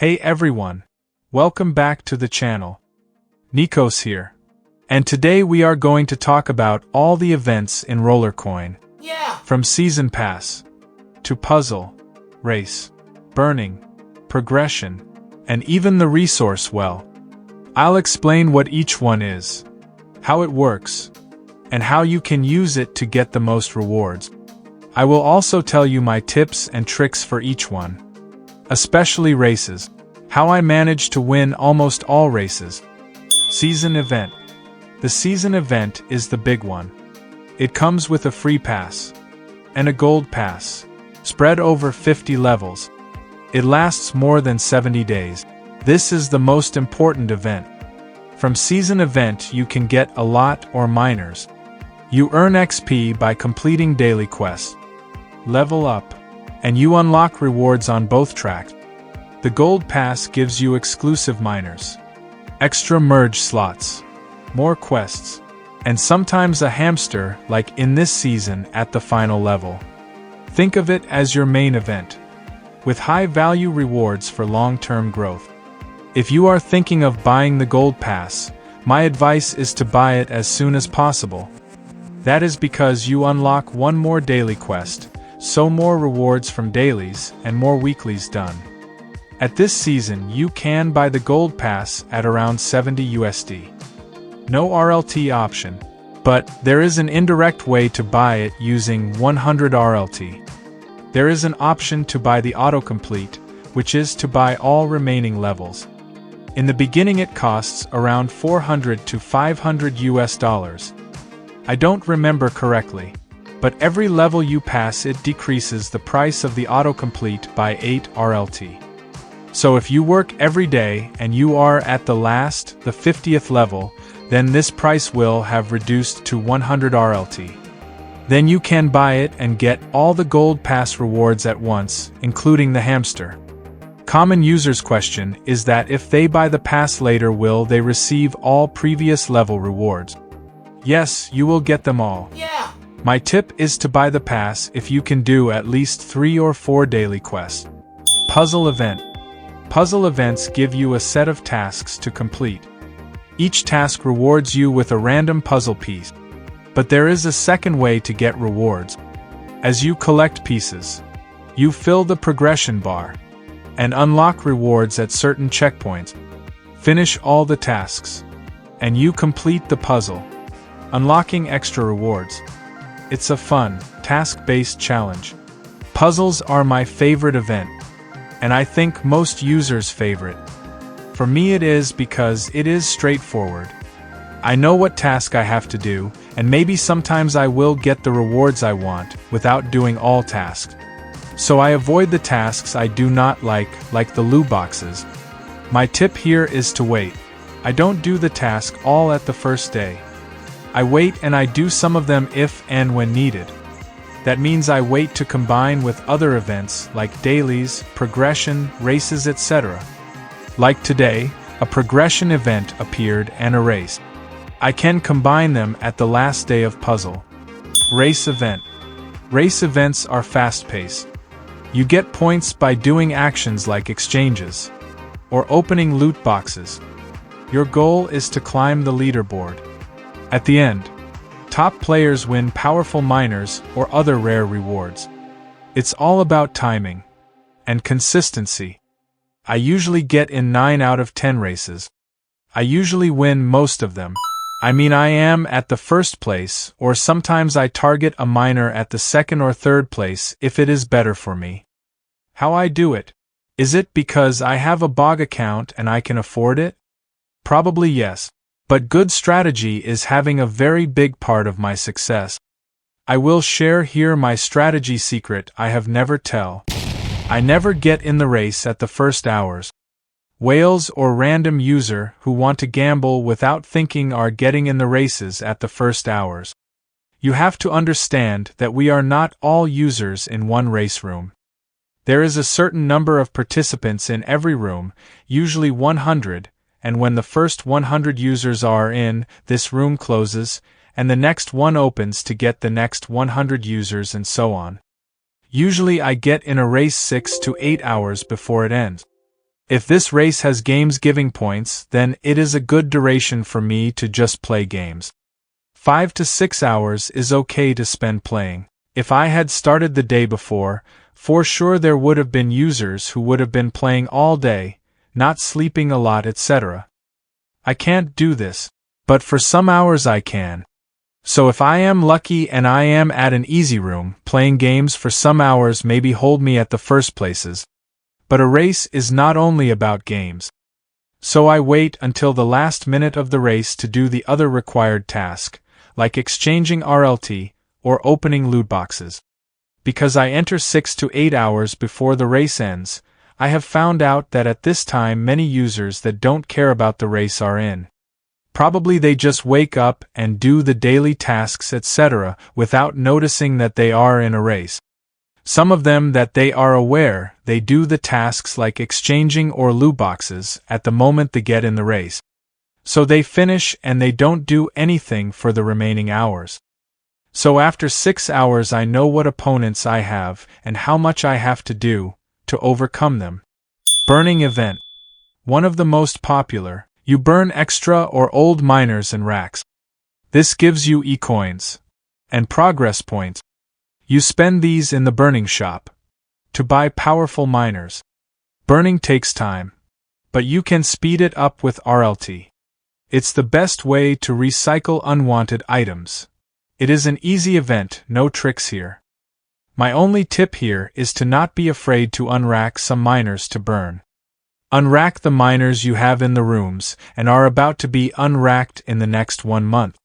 Hey everyone! Welcome back to the channel. Nikos here. And today we are going to talk about all the events in Rollercoin. From Season Pass, to Puzzle, Race, Burning, Progression, and even the Resource Well. I'll explain what each one is, how it works, and how you can use it to get the most rewards. I will also tell you my tips and tricks for each one. Especially races. How I managed to win almost all races. Season Event. The season event is the big one. It comes with a free pass and a gold pass, spread over 50 levels. It lasts more than 70 days. This is the most important event. From season event you can get a lot or minors. You earn XP by completing daily quests. Level up, and you unlock rewards on both tracks. The Gold Pass gives you exclusive minors, extra merge slots, more quests, and sometimes a hamster like in this season at the final level. Think of it as your main event, with high-value rewards for long-term growth. If you are thinking of buying the Gold Pass, my advice is to buy it as soon as possible. That is because you unlock one more daily quest, so more rewards from dailies and more weeklies done. At this season you can buy the Gold Pass at around 70 USD. No RLT option, but there is an indirect way to buy it using 100 RLT. There is an option to buy the autocomplete, which is to buy all remaining levels. In the beginning it costs around 400 to 500 US dollars. I don't remember correctly, but every level you pass it decreases the price of the autocomplete by 8 RLT. So if you work every day and you are at the 50th level, then this price will have reduced to 100 RLT. Then you can buy it and get all the Gold Pass rewards at once, including the hamster. Common users' question is that if they buy the pass later will they receive all previous level rewards? Yes, you will get them all. My tip is to buy the pass if you can do at least 3 or 4 daily quests. Puzzle Event. Puzzle events give you a set of tasks to complete. Each task rewards you with a random puzzle piece. But there is a second way to get rewards. As you collect pieces, you fill the progression bar and unlock rewards at certain checkpoints. Finish all the tasks, and you complete the puzzle, unlocking extra rewards. It's a fun, task-based challenge. Puzzles are my favorite event, and I think most users' favorite. For me it is because it is straightforward. I know what task I have to do, and maybe sometimes I will get the rewards I want without doing all tasks. So I avoid the tasks I do not like the loot boxes. My tip here is to wait. I don't do the task all at the first day. I wait and I do some of them if and when needed. That means I wait to combine with other events like dailies, progression, races, etc. Like today, a progression event appeared and a race. I can combine them at the last day of puzzle. Race Event. Race events are fast-paced. You get points by doing actions like exchanges or opening loot boxes. Your goal is to climb the leaderboard. At the end, top players win powerful minors or other rare rewards. It's all about timing and consistency. I usually get in 9 out of 10 races. I usually win most of them. I am at the first place, or sometimes I target a minor at the second or third place if it is better for me. How I do it? Is it because I have a bog account and I can afford it? Probably yes. But good strategy is having a very big part of my success. I will share here my strategy secret I have never tell. I never get in the race at the first hours. Whales or random user who want to gamble without thinking are getting in the races at the first hours. You have to understand that we are not all users in one race room. There is a certain number of participants in every room, usually 100, and when the first 100 users are in, this room closes, and the next one opens to get the next 100 users and so on. Usually I get in a race 6 to 8 hours before it ends. If this race has games giving points, then it is a good duration for me to just play games. 5 to 6 hours is okay to spend playing. If I had started the day before, for sure there would have been users who would have been playing all day, not sleeping a lot, etc. I can't do this, but for some hours I can. So if I am lucky and I am at an easy room, playing games for some hours maybe hold me at the first places. But a race is not only about games. So I wait until the last minute of the race to do the other required task, like exchanging RLT or opening loot boxes. Because I enter 6 to 8 hours before the race ends, I have found out that at this time many users that don't care about the race are in. Probably they just wake up and do the daily tasks, etc., without noticing that they are in a race. Some of them that they are aware, they do the tasks like exchanging or loot boxes at the moment they get in the race. So they finish and they don't do anything for the remaining hours. So after 6 hours I know what opponents I have and how much I have to do to overcome them. Burning event. One of the most popular. You burn extra or old miners and racks. This gives you e-coins and progress points. You spend these in the burning shop to buy powerful miners. Burning takes time, but you can speed it up with RLT. It's the best way to recycle unwanted items. It is an easy event, no tricks here. My only tip here is to not be afraid to unrack some miners to burn. Unrack the miners you have in the rooms and are about to be unracked in the next 1 month.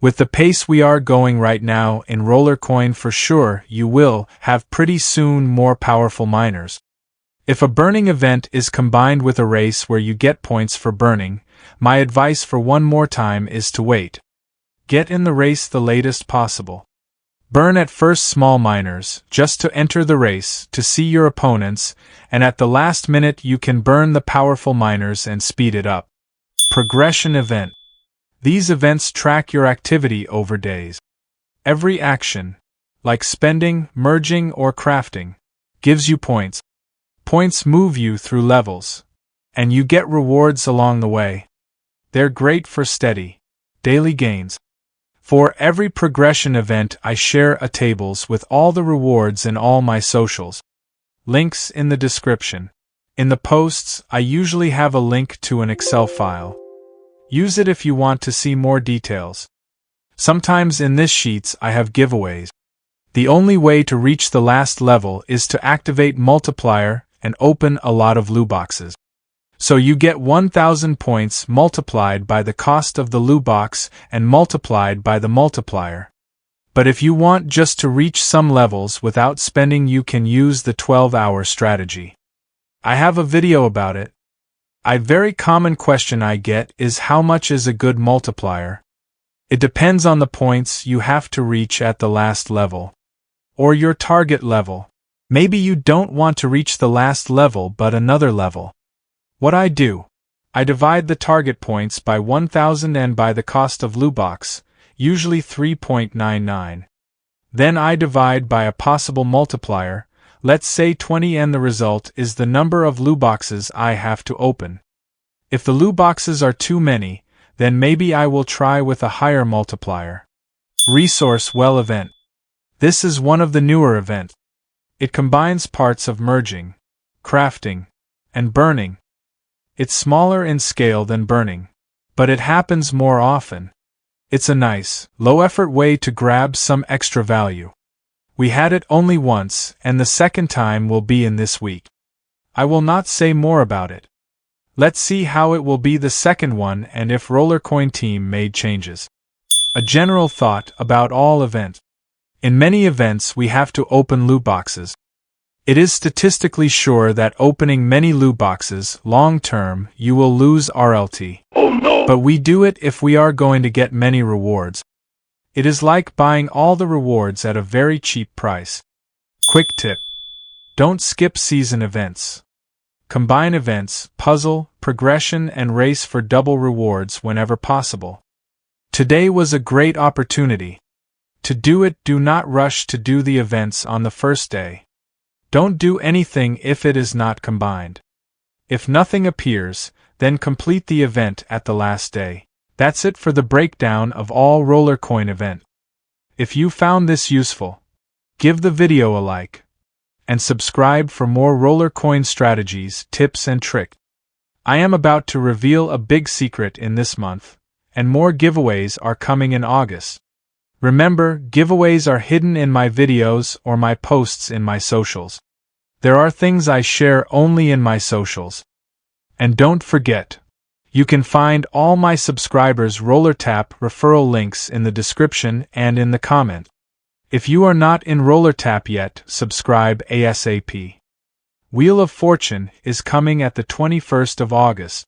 With the pace we are going right now in Rollercoin, for sure you will have pretty soon more powerful miners. If a burning event is combined with a race where you get points for burning, my advice for one more time is to wait. Get in the race the latest possible. Burn at first small miners, just to enter the race, to see your opponents, and at the last minute you can burn the powerful miners and speed it up. Progression event. These events track your activity over days. Every action, like spending, merging, or crafting, gives you points. Points move you through levels, and you get rewards along the way. They're great for steady, daily gains. For every progression event I share a tables with all the rewards in all my socials. Links in the description. In the posts, I usually have a link to an Excel file. Use it if you want to see more details. Sometimes in this sheets I have giveaways. The only way to reach the last level is to activate multiplier and open a lot of loot boxes. So you get 1000 points multiplied by the cost of the loot box and multiplied by the multiplier. But if you want just to reach some levels without spending, you can use the 12-hour strategy. I have a video about it. A very common question I get is how much is a good multiplier? It depends on the points you have to reach at the last level. Or your target level. Maybe you don't want to reach the last level but another level. What I do? I divide the target points by 1000 and by the cost of loot box, usually 3.99. Then I divide by a possible multiplier, let's say 20, and the result is the number of loot boxes I have to open. If the loot boxes are too many, then maybe I will try with a higher multiplier. Resource well event. This is one of the newer events. It combines parts of merging, crafting, and burning. It's smaller in scale than burning, but it happens more often. It's a nice, low-effort way to grab some extra value. We had it only once, and the second time will be in this week. I will not say more about it. Let's see how it will be the second one and if Rollercoin team made changes. A general thought about all events. In many events we have to open loot boxes. It is statistically sure that opening many loot boxes, long term, you will lose RLT. Oh no! But we do it if we are going to get many rewards. It is like buying all the rewards at a very cheap price. Quick tip. Don't skip season events. Combine events, puzzle, progression, and race for double rewards whenever possible. Today was a great opportunity. To do it, do not rush to do the events on the first day. Don't do anything if it is not combined. If nothing appears, then complete the event at the last day. That's it for the breakdown of all Rollercoin event. If you found this useful, give the video a like, and subscribe for more Rollercoin strategies, tips and tricks. I am about to reveal a big secret in this month, and more giveaways are coming in August. Remember, giveaways are hidden in my videos or my posts in my socials. There are things I share only in my socials. And don't forget, you can find all my subscribers' rollertap referral links in the description and in the comment. If you are not in rollertap yet, subscribe ASAP. Wheel of Fortune is coming at the 21st of August.